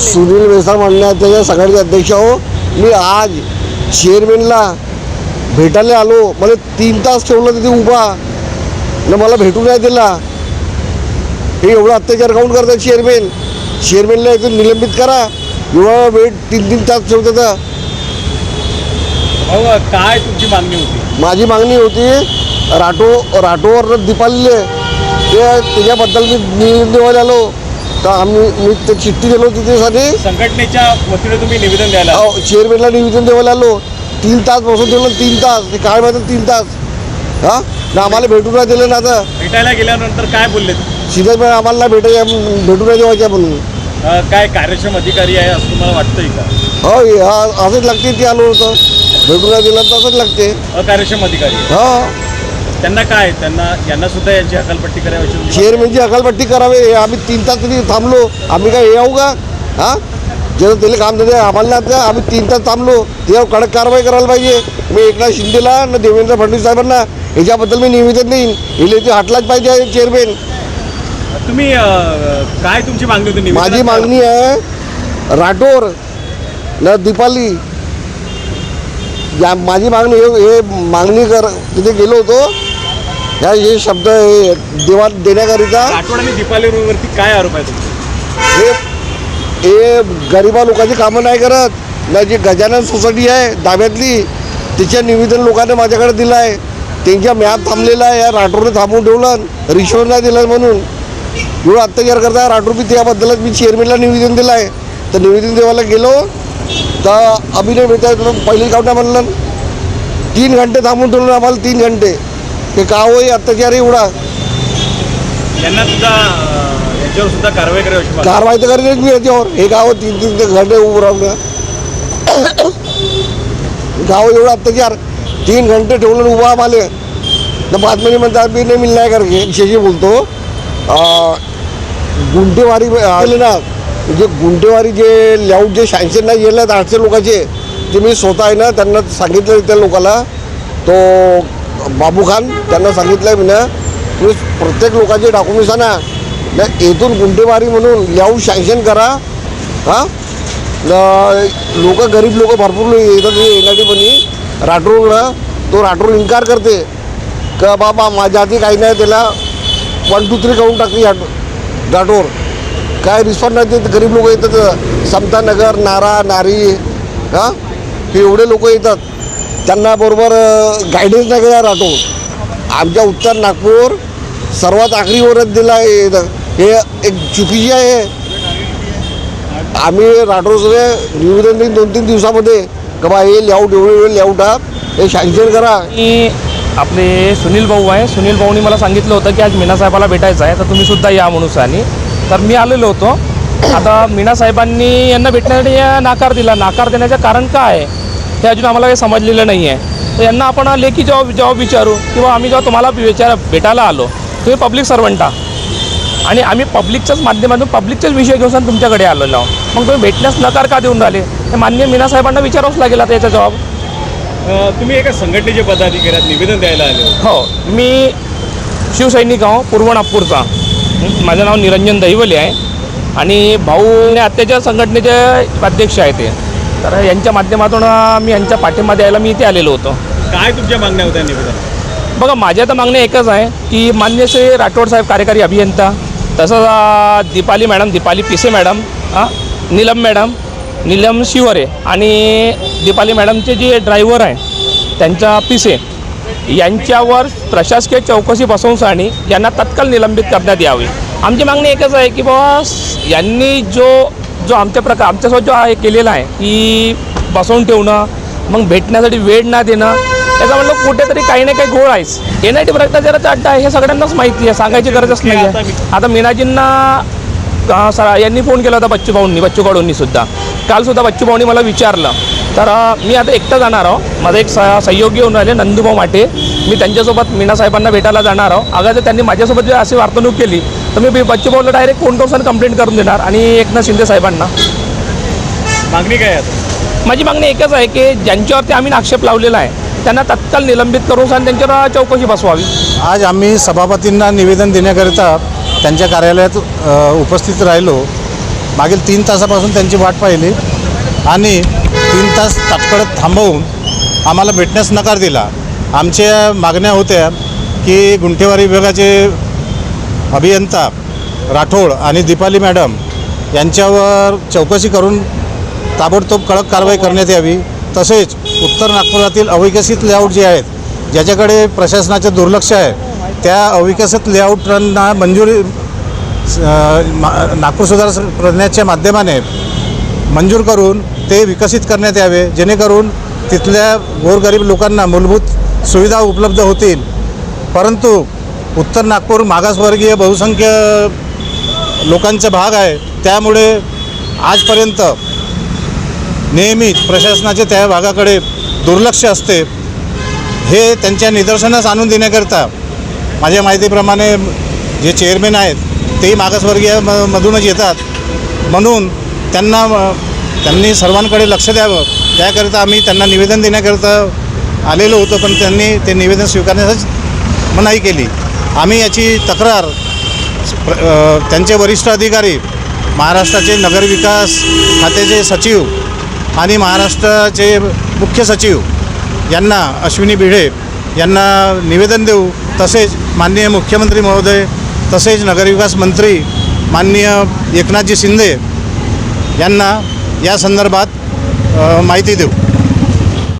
सुनील मेहता मंडळाच्या सगळ्यांचे अध्यक्ष हो. मी आज चेअरमॅनला भेटायला आलो. मला 3 तास ठेवलं तिथे उभा न मला भेटू नाही दिला. हे एवढा अत्याचार काऊन करतात चेअरमॅन? चेअरमॅनला एकदम निलंबित करा. एवढा वेळ 3 तास ठेवतात. काय तुमची मागणी होती? माझी मागणी होती राठोवर दीपालीले त्याच्याबद्दल मी निवेदन देवायला आलो. तर मी ते चिठ्ठी दिलो तिथे संघटनेच्या वतीने तुम्ही निवेदन द्यायला? चेअरमॅनला निवेदन देवायला आलो. 3 तास बसून ठेवलं. 3 तास ते काय माहिती 3 तास हां ना आम्हाला भेटू नाही दिलं ना. आता भेटायला गेल्यानंतर काय बोलले? सीधा आम्हाला भेटू नाही देवायच्या म्हणून. काय कार्यक्षम अधिकारी आहे असं तुम्हाला वाटतंय का? हो असंच लागते. ते आलो होतं भेटू नाही दिलं तर असंच लागते. अकार्यक्षम अधिकारी त्यांना काय यांना सुद्धा यांची हकालपट्टी करावी? चेअरमॅनची हकालपट्टी करावी. आम्ही 3 तास तरी थांबलो. आम्ही काय येऊ का? हां जेव्हा त्याला काम देते आम्हाला ना आम्ही 3 तास थांबलो. त्याच्यावर कडक कारवाई करायला पाहिजे. मी एकनाथ शिंदेला ना देवेंद्र फडणवीस साहेबांना याच्याबद्दल मी निवेदन देईन. इले ते हटलाच पाहिजे चेअरमॅन. तुम्ही काय तुमची मागणी होती? माझी मागणी आहे राठोर न दीपाली माझी मागणी हे मागणी तिथे गेलो होतो. हे शब्द देण्याकरिता. राठोड आणि दीपालीवरती काय आरोप आहे तुमचे? हे गरिबा लोकांची कामं नाही करत. ना जी गजानन सोसायटी आहे दाब्यातली तिच्या निवेदन लोकांनी माझ्याकडे दिलं आहे. त्यांच्या मॅप थांबलेला आहे. या राठोडने थांबवून ठेवलं. रिश्वत नाही दिलं म्हणून एवढं अत्याचार करता राठोड. मी त्याबद्दलच मी चेअरमॅनला निवेदन दिलं आहे. तर निवेदन देवायला गेलो तर अभिनय भेटाय पहिली कावटा म्हणलं 3 घंटे थांबून ठेवलं आम्हाला. 3 घंटे हे का होई अत्याचार एवढा? यांना सुद्धा याच्यावर सुद्धा कारवाई करावी? कारवाई तर करेलच मी याच्यावर. हे गाव 3 घंटे उभं राहून गाव एवढा अत्याचार 3 घंटे ठेवलं उभा आम्हाला. तर 5 महिने म्हणतात मी नाही मिळणार करके विशेष बोलतो. गुंटेवारी आले ना म्हणजे गुंटेवारी जे लेआउट जे सँक्शन नाही गेले 800 लोकांचे ते मी स्वतः आहे ना त्यांना सांगितलं. त्या लोकाला तो बाबू खान त्यांना सांगितलं आहे मी ना तुम्ही प्रत्येक लोकांचे डॉक्युमेंट्स आणा ना येथून गुंटेवारी म्हणून लेआउट सँक्शन करा. हां लोक गरीब लोक भरपूर येतात येण्यासाठी राठोडला. तो राठोड इन्कार करते का बाबा माझ्या हाती काही नाही. त्याला 1 2 3 करून टाकली राठोड. काय रिस्पॉन्स नाही देत. गरीब लोक येतात. समतानगर नारा नारी हां हे एवढे लोक येतात. त्यांना बरोबर गायडन्स नाही केला राठोड. आमच्या उत्तर नागपूर सर्वात आखरीवरच दिला आहे. हे एक चुकीची आहे. आम्ही राठोडकडे निवेदन देईन 2-3 दिवसामध्ये का बा हे लेआउट एवढे लेआउट हे सँक्शन करा. आपले सुनील भाऊ आहे. सुनील भाऊनी मला सांगितलं होतं की आज मीना साहेबाला भेटायचं आहे तर तुम्ही सुद्धा या म्हणून. आणि तर मी आलेलो होतो. आता मीना साहेबांनी यांना भेटण्यासाठी नाकार दिला. नाकार देण्याचं कारण काय आहे हे अजून आम्हाला काही समजलेलं नाही आहे. तर यांना आपण लेखी जबाब विचारू किंवा आम्ही जेव्हा तुम्हाला भेटायला आलो तुम्ही पब्लिक सर्वंट आहात आणि आम्ही पब्लिकच्याच माध्यमातून पब्लिकचाच विषय घेऊन तुमच्याकडे आलेलो आहोत. मग तुम्ही भेटण्यास नकार का देऊन राहिले हे माननीय मीना साहेबांना विचारावंच लागेल आता याचा जबाब. तुम्ही एका संघटनेचे पदाधिकाऱ्यात निवेदन द्यायला आले? हो मी शिवसैनिक आहो पूर्व नागपूरचा. माझं नाव निरंजन दहिवले आहे आणि भाऊ अत्याचार संघटनेचे अध्यक्ष आहे ते. तर यांच्या माध्यमातून मी यांच्या पाठिंबा द्यायला मी इथे आलेलो होतो. काय तुमच्या मागण्या होत्या निवेदन? बघा माझ्या तर मागण्या एकच आहे की मान्य श्री राठोड साहेब कार्यकारी अभियंता तसंच दीपाली पिसे मॅडम नीलम शिवरे आणि दीपाली मॅडमचे जे ड्रायव्हर आहे त्यांच्या पिसे यांच्यावर प्रशासकीय चौकशी बसवून यांना तत्काळ निलंबित करण्यात यावे. आमची मागणी एकच आहे की बाबा यांनी जो आमच्यासोबत जो आहे केलेला आहे की बसवून ठेवणं मग भेटण्यासाठी वेळ न देणं याचा म्हटलं कुठेतरी काही ना काही घोळ आहेच. NIT भ्रष्टाचाराचा अड्डा आहे हे सगळ्यांनाच माहिती आहे. सांगायची गरजच नाही आहे. आता मीनाजींना यांनी फोन केला होता बच्चू कडूंनी सुद्धा. कालसुद्धा बच्चू भाऊंनी मला विचारलं. तर मी आता एकटा जाणार आहो. माझा एक सहयोगी होऊन राहिले नंदूभाऊ माटे. मी त्यांच्यासोबत मीना साहेबांना भेटायला जाणार आहो. अगं त्यांनी माझ्यासोबत जर अशी वर्तणूक केली तर मी बच्चू भाऊला डायरेक्ट फोन करून कंप्लेंट करून देणार आणि एकनाथ शिंदे साहेबांना. मागणी काय आहे? माझी मागणी एकच आहे की ज्यांच्यावरती आम्ही आक्षेप लावलेला आहे त्यांना तत्काळ निलंबित करून त्यांच्यावर चौकशी बसवावी. आज आम्ही सभापतींना निवेदन देण्याकरिता त्यांच्या कार्यालयात उपस्थित राहिलो. मागील 3 तासापासून त्यांची वाट पाहिली आणि 3 तास तात्काळ थांबवून आम्हाला भेटण्यास नकार दिला. आमच्या मागण्या होत्या की गुंठेवारी विभागाचे अभियंता राठोड आणि दीपाली मॅडम यांच्यावर चौकशी करून ताबडतोब कडक कारवाई करण्यात यावी. तसेच उत्तर नागपुरातील अविकसित लेआउट जे आहेत, ज्याच्याकडे प्रशासनाचे दुर्लक्ष आहे, त्या अविकसित लेआउटांना मंजुरी नागपूर सुधार प्रज्ञाच्या माध्यमाने मंजूर करून ते विकसित करण्यात यावे, जेणेकरून तिथल्या गोरगरीब लोकांना मूलभूत सुविधा उपलब्ध होतील. परंतु उत्तर नागपूर मागासवर्गीय बहुसंख्य लोकांचा भाग आहे, त्यामुळे आजपर्यंत नेहमीच प्रशासनाचे त्या भागाकडे दुर्लक्ष असते. हे त्यांच्या निदर्शनास आणून देण्याकरता माझ्या माहितीप्रमाणे जे चेअरमॅन आहेत तेही मागासवर्गीय मधूनच येतात, म्हणून त्यांनी सर्वांकडे लक्ष द्यावं त्याकरिता आम्ही त्यांना निवेदन देण्याकरिता आलेलो होतो, पण त्यांनी ते निवेदन स्वीकारण्यास मनाई केली. आम्ही याची तक्रार त्यांचे वरिष्ठ अधिकारी, महाराष्ट्राचे नगरविकास खात्याचे सचिव आणि महाराष्ट्राचे मुख्य सचिव यांना अश्विनी भिडे यांना निवेदन देऊ. तसेच माननीय मुख्यमंत्री महोदय तसेच नगरविकास मंत्री माननीय एकनाथजी शिंदे यांना या संदर्भात माहिती देऊ.